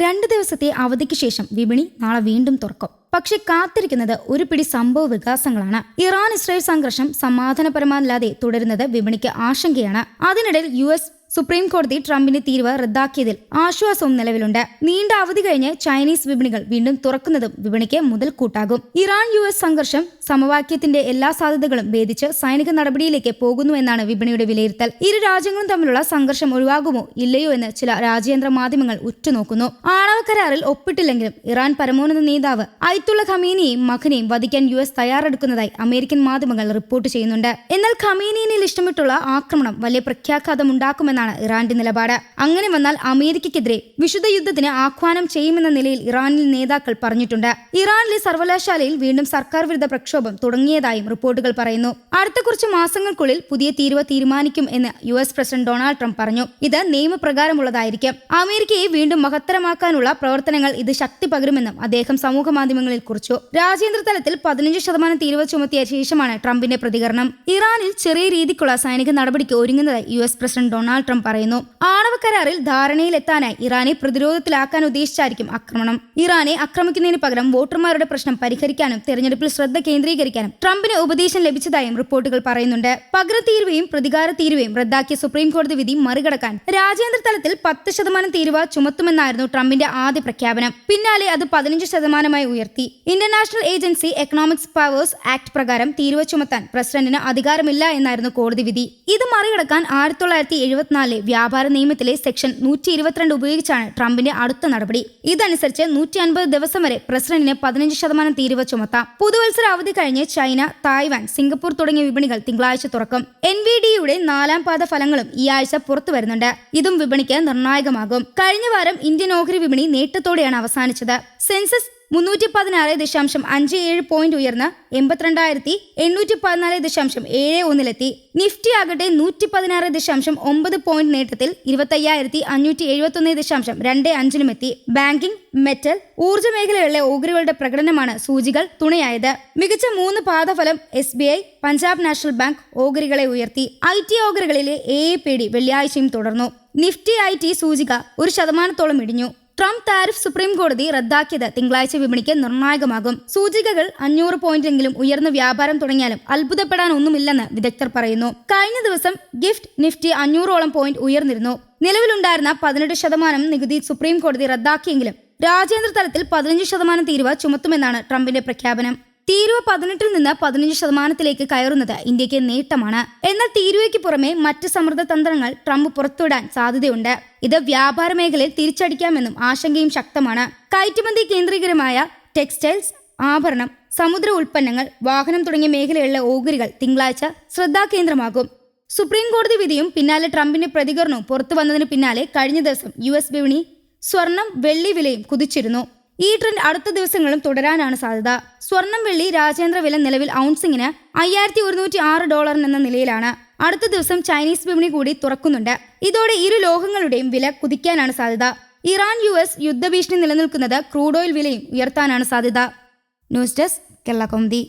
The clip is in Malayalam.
2 ദിവസത്തെ അവധിക്ക് ശേഷം വിപണി നാളെ വീണ്ടും തുറക്കും. പക്ഷെ കാത്തിരിക്കുന്നത് ഒരു പിടി സംഭവ വികാസങ്ങളാണ്. ഇറാൻ ഇസ്രായേൽ സംഘർഷം സമാധാനപരമല്ലാതെ തുടരുന്നത് വിപണിക്ക് ആശങ്കയാണ്. അതിനിടയിൽ US സുപ്രീം കോടതി ട്രംപിന്റെ തീരുവ റദ്ദാക്കിയതിൽ ആശ്വാസവും നിലവിലുണ്ട്. നീണ്ട അവധി കഴിഞ്ഞ് ചൈനീസ് വിപണികൾ വീണ്ടും തുറക്കുന്നതും വിപണിക്ക് മുതൽക്കൂട്ടാകും. ഇറാൻ US സംഘർഷം സമവാക്യത്തിന്റെ എല്ലാ സാധ്യതകളും ഭേദിച്ച് സൈനിക നടപടിയിലേക്ക് പോകുന്നുവെന്നാണ് വിപണിയുടെ വിലയിരുത്തൽ. ഇരു രാജ്യങ്ങളും തമ്മിലുള്ള സംഘർഷം ഒഴിവാകുമോ ഇല്ലയോ എന്ന് ചില രാജ്യാന്തര മാധ്യമങ്ങൾ ഉറ്റുനോക്കുന്നു. ആണവ കരാറിൽ ഒപ്പിട്ടില്ലെങ്കിലും ഇറാൻ പരമോന്നത നേതാവ് അയത്തുള്ള ഖമീനിയെയും മകനെയും വധിക്കാൻ US തയ്യാറെടുക്കുന്നതായി അമേരിക്കൻ മാധ്യമങ്ങൾ റിപ്പോർട്ട് ചെയ്യുന്നുണ്ട്. എന്നാൽ ഖമീനിയിൽ ഇഷ്ടമിട്ടുള്ള ആക്രമണം വലിയ പ്രഖ്യാഘാതമുണ്ടാക്കുമെന്ന് ഇറാന്റെ നിലപാട്. അങ്ങനെ വന്നാൽ അമേരിക്കയ്ക്കെതിരെ വിശുദ്ധ യുദ്ധത്തിന് ആഹ്വാനം ചെയ്യുമെന്ന നിലയിൽ ഇറാനിൽ നേതാക്കൾ പറഞ്ഞിട്ടുണ്ട്. ഇറാനിലെ സർവകലാശാലയിൽ വീണ്ടും സർക്കാർ വിരുദ്ധ പ്രക്ഷോഭം തുടങ്ങിയതായും റിപ്പോർട്ടുകൾ പറയുന്നു. അടുത്ത കുറച്ച് മാസങ്ങൾക്കുള്ളിൽ പുതിയ തീരുവ തീരുമാനിക്കും എന്ന് US പ്രസിഡന്റ് ഡൊണാൾഡ് ട്രംപ് പറഞ്ഞു. ഇത് നിയമപ്രകാരമുള്ളതായിരിക്കും. അമേരിക്കയെ വീണ്ടും മഹത്തരമാക്കാനുള്ള പ്രവർത്തനങ്ങൾ ഇത് ശക്തി പകരുമെന്നും അദ്ദേഹം സമൂഹ മാധ്യമങ്ങളിൽ കുറിച്ചു. രാജ്യാന്തര തലത്തിൽ 15% തീരുവ ചുമത്തിയ ശേഷമാണ് ട്രംപിന്റെ പ്രതികരണം. ഇറാനിൽ ചെറിയ രീതിക്കുള്ള സൈനിക നടപടിക്ക് ഒരുങ്ങുന്നതായി US പ്രസിഡന്റ് ഡൊണാൾഡ് ട്രംപ് പറയുന്നു. ആണവ കരാറിൽ ധാരണയിലെത്താനായി ഇറാനെ പ്രതിരോധത്തിലാക്കാൻ ഉദ്ദേശിച്ചായിരിക്കും ആക്രമണം. ഇറാനെ ആക്രമിക്കുന്നതിന് പകരം വോട്ടർമാരുടെ പ്രശ്നം പരിഹരിക്കാനും തെരഞ്ഞെടുപ്പിൽ ശ്രദ്ധ കേന്ദ്രീകരിക്കാനും ട്രംപിന് ഉപദേശം ലഭിച്ചതായും റിപ്പോർട്ടുകൾ പറയുന്നുണ്ട്. പകര തീരുവയും പ്രതികാര തീരുവയും റദ്ദാക്കിയ സുപ്രീം കോടതി വിധി മറികടക്കാൻ രാജ്യാന്തര തലത്തിൽ 10% തീരുവ ചുമത്തുമെന്നായിരുന്നു ട്രംപിന്റെ ആദ്യ പ്രഖ്യാപനം. പിന്നാലെ അത് 15% ഉയർത്തി. International agency economics powers act പ്രകാരം തീരുവ ചുമത്താൻ പ്രസിഡന്റിന് അധികാരമില്ല എന്നായിരുന്നു കോടതി വിധി. ഇത് മറികടക്കാൻ 1974 വ്യാപാര നിയമത്തിലെ സെക്ഷൻ 122 ഉപയോഗിച്ചാണ് ട്രംപിന്റെ അടുത്ത നടപടി. ഇതനുസരിച്ച് 150 ദിവസം വരെ പ്രസിഡന്റിന് 15% തീരുവ ചുമത്താം. പുതുവത്സര അവധി കഴിഞ്ഞ് ചൈന, തായ്വാൻ, സിംഗപ്പൂർ തുടങ്ങിയ വിപണികൾ തിങ്കളാഴ്ച തുറക്കും. NVDയുടെ 4ാം പാദ ഫലങ്ങളും ഈ ആഴ്ച പുറത്തു വരുന്നുണ്ട്. ഇതും വിപണിക്ക് നിർണായകമാകും. കഴിഞ്ഞ വാരം ഇന്ത്യൻ ഓഹരി വിപണി നേട്ടത്തോടെയാണ് അവസാനിച്ചത്. സെൻസസ് 316.57 പോയിന്റ് ഉയർന്ന് 82,814.71 നിഫ്റ്റി ആകട്ടെ 116.9 പോയിന്റ് നേട്ടത്തിൽ 25,571.25 ബാങ്കിംഗ്, മെറ്റൽ, ഊർജ്ജ മേഖലകളിലെ ഓഹരികളുടെ പ്രകടനമാണ് സൂചികൾ തുണയായത്. മികച്ച 3 പാദഫലം SBI, പഞ്ചാബ് നാഷണൽ ബാങ്ക് ഓഹരികളെ ഉയർത്തി. IT ഓഹരികളിലെ AAPD വെള്ളിയാഴ്ചയും തുടർന്നു. നിഫ്റ്റി IT സൂചിക 1% ഇടിഞ്ഞു. ട്രംപ് താരിഫ് സുപ്രീം കോടതി റദ്ദാക്കിയത് തിങ്കളാഴ്ച വിപണിക്ക് നിർണായകമാകും. സൂചികകൾ 500 പോയിന്റെങ്കിലും ഉയർന്ന വ്യാപാരം തുടങ്ങിയാലും അത്ഭുതപ്പെടാൻ ഒന്നുമില്ലെന്ന് വിദഗ്ധർ പറയുന്നു. കഴിഞ്ഞ ദിവസം ഗിഫ്റ്റ് നിഫ്റ്റി 500ഓളം പോയിന്റ് ഉയർന്നിരുന്നു. നിലവിലുണ്ടായിരുന്ന 18% നികുതി സുപ്രീം കോടതി റദ്ദാക്കിയെങ്കിലും രാജ്യാന്തര തലത്തിൽ 15% തീരുവ ചുമത്തുമെന്നാണ് ട്രംപിന്റെ പ്രഖ്യാപനം. തീരുവ 18ൽ നിന്ന് 15%ത്തിലേക്ക് കയറുന്നത് ഇന്ത്യക്ക് നേട്ടമാണ്. എന്നാൽ തീരുവയ്ക്ക് പുറമെ മറ്റ് സമ്മർദ്ദ തന്ത്രങ്ങൾ ട്രംപ് പുറത്തുവിടാൻ സാധ്യതയുണ്ട്. ഇത് വ്യാപാര മേഖലയിൽ തിരിച്ചടിക്കാമെന്നും ആശങ്കയും ശക്തമാണ്. കയറ്റുമതി കേന്ദ്രീകരമായ ടെക്സ്റ്റൈൽസ്, ആഭരണം, സമുദ്ര ഉൽപ്പന്നങ്ങൾ, വാഹനം തുടങ്ങിയ മേഖലകളിലെ ഓഹരികൾ തിങ്കളാഴ്ച ശ്രദ്ധാകേന്ദ്രമാകും. സുപ്രീം കോടതി വിധിയും പിന്നാലെ ട്രംപിന്റെ പ്രതികരണവും പുറത്തു വന്നതിന് പിന്നാലെ കഴിഞ്ഞ ദിവസം US വിപണി സ്വർണം, വെള്ളി വിലയും കുതിച്ചിരുന്നു. ഈ ട്രെൻഡ് അടുത്ത ദിവസങ്ങളും തുടരാനാണ് സാധ്യത. സ്വർണം, വെള്ളി രാജ്യാന്തര വില നിലവിൽ ഔൺസിങ്ങിന് $5,106 എന്ന നിലയിലാണ്. അടുത്ത ദിവസം ചൈനീസ് വിപണി കൂടി തുറക്കുന്നുണ്ട്. ഇതോടെ ഇരു ലോഹങ്ങളുടെയും വില കുതിക്കാനാണ് സാധ്യത. ഇറാൻ US യുദ്ധഭീഷണി നിലനിൽക്കുന്നത് ക്രൂഡ് ഓയിൽ വിലയും ഉയർത്താനാണ് സാധ്യത. News desk Kerala Kaumudi.